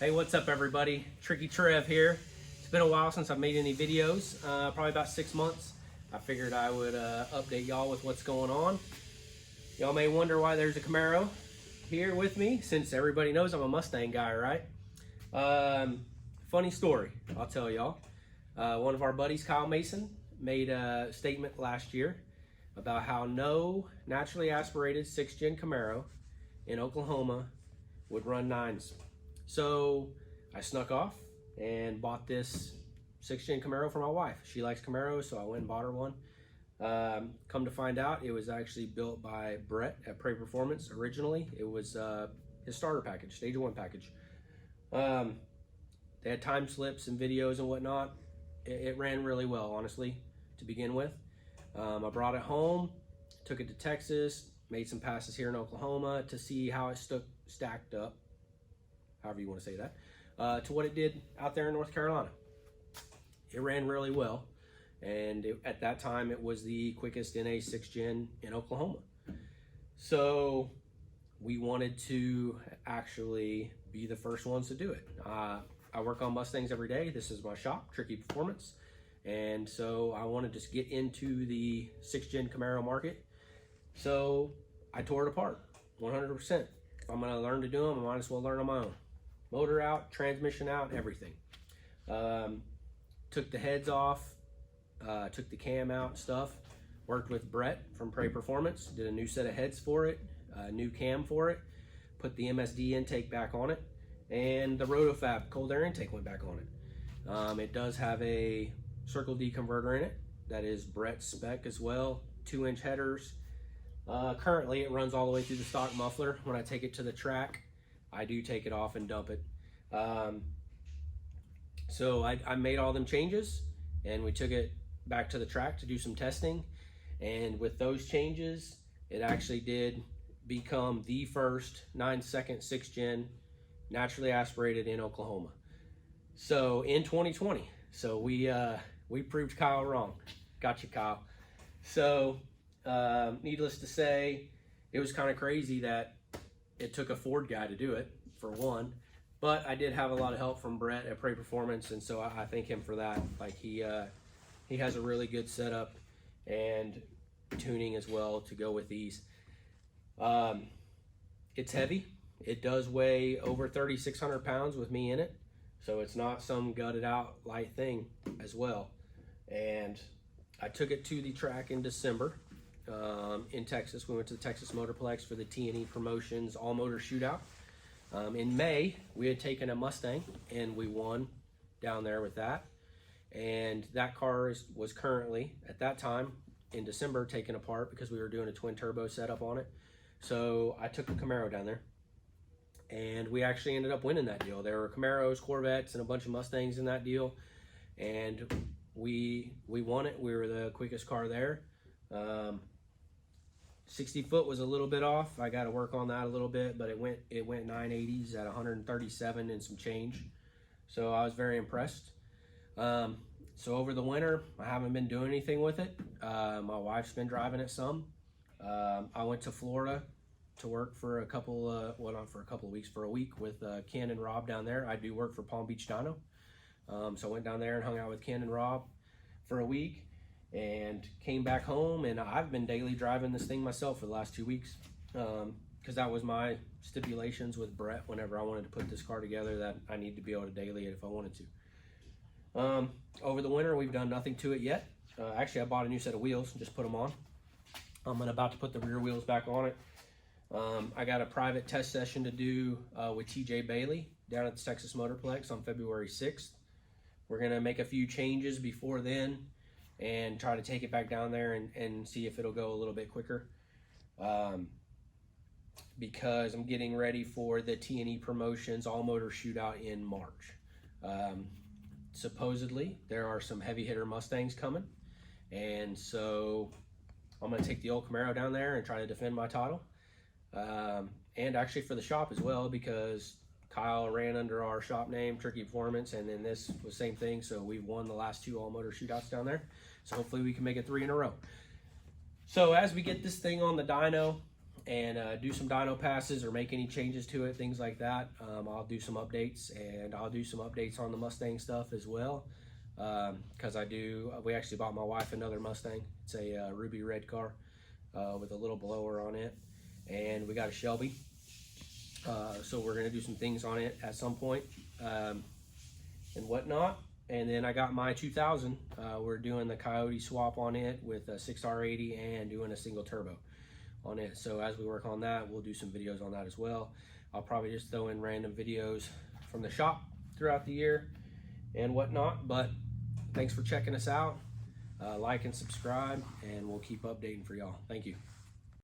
Hey, what's up everybody? Tricky Trev here. It's been a while since I've made any videos, probably about 6 months. I figured I would update y'all with what's going on. Y'all may wonder why there's a Camaro here with me, since everybody knows I'm a Mustang guy, right? Funny story, I'll tell y'all. One of our buddies, Kyle Mason, made a statement last year about how no naturally aspirated 6th gen Camaro in Oklahoma would run 9s. So I snuck off and bought this 6th gen Camaro for my wife. She likes Camaros, so I went and bought her one. Come to find out, it was actually built by Brett at Prey Performance originally. It was his starter package, stage 1 package. They had time slips and videos and whatnot. It ran really well, honestly, to begin with. I brought it home, took it to Texas, made some passes here in Oklahoma to see how it stacked up, however you want to say that, to what it did out there in North Carolina. It ran really well, and at that time it was the quickest NA 6th gen in Oklahoma. So we wanted to actually be the first ones to do it. I work on Mustangs every day. This is my shop, Tricky Performance. And so I wanted to get into the 6th gen Camaro market. So I tore it apart, 100%. If I'm gonna learn to do them, I might as well learn on my own. Motor out, transmission out, everything. Took the heads off, took the cam out and stuff. Worked with Brett from Prey Performance, did a new set of heads for it, a new cam for it, put the MSD intake back on it, and the Rotofab cold air intake went back on it. It does have a Circle D converter in it. That is Brett's spec as well, 2-inch headers. Currently it runs all the way through the stock muffler. When I take it to the track, I do take it off and dump it. So I made all them changes and we took it back to the track to do some testing. And with those changes, it actually did become the first 9-second 6th gen naturally aspirated in Oklahoma. So in 2020, so we proved Kyle wrong. Got you, Kyle. So needless to say, it was kind of crazy that it took a Ford guy to do it, for one, but I did have a lot of help from Brett at Prey Performance, and so I thank him for that. Like he has a really good setup and tuning as well to go with these. It's heavy. It does weigh over 3,600 pounds with me in it, so it's not some gutted out light thing as well. And I took it to the track in December in Texas. We went to the Texas Motorplex for the T&E Promotions All Motor Shootout. In May, we had taken a Mustang and we won down there with that. And that car was currently, at that time, in December, taken apart because we were doing a twin turbo setup on it. So I took a Camaro down there and we actually ended up winning that deal. There were Camaros, Corvettes, and a bunch of Mustangs in that deal. And we won it. We were the quickest car there. 60 foot was a little bit off. I got to work on that a little bit, but it went 980s at 137 and some change. So I was very impressed. So over the winter, I haven't been doing anything with it. My wife's been driving it some. I went to Florida to work for a couple, well, not for a couple of weeks, for a week with Ken and Rob down there. I do work for Palm Beach Dyno. So I went down there and hung out with Ken and Rob for a week and came back home, and I've been daily driving this thing myself for the last 2 weeks because that was my stipulations with Brett whenever I wanted to put this car together, that I need to be able to daily it if I wanted to. Over the winter, we've done nothing to it yet. Actually, I bought a new set of wheels and just put them on. I'm about to put the rear wheels back on it. I got a private test session to do with TJ Bailey down at the Texas Motorplex on February 6th. We're gonna make a few changes before then and try to take it back down there and see if it'll go a little bit quicker. Because I'm getting ready for the T&E Promotions All Motor Shootout in March. Supposedly, there are some heavy hitter Mustangs coming. And so I'm gonna take the old Camaro down there and try to defend my title. And actually for the shop as well, because Kyle ran under our shop name, Tricky Performance, and then this was same thing. So we've won the last 2 all motor shootouts down there. So hopefully we can make it 3 in a row. So as we get this thing on the dyno, and do some dyno passes or make any changes to it, things like that. I'll do some updates, and I'll do some updates on the Mustang stuff as well, because we actually bought my wife another Mustang. It's a ruby red car with a little blower on it, and we got a Shelby, so we're going to do some things on it at some point, and whatnot. And then I got my 2000. We're doing the Coyote swap on it with a 6R80 and doing a single turbo on it. So as we work on that, we'll do some videos on that as well. I'll probably just throw in random videos from the shop throughout the year and whatnot. But thanks for checking us out. Like and subscribe, and we'll keep updating for y'all. Thank you.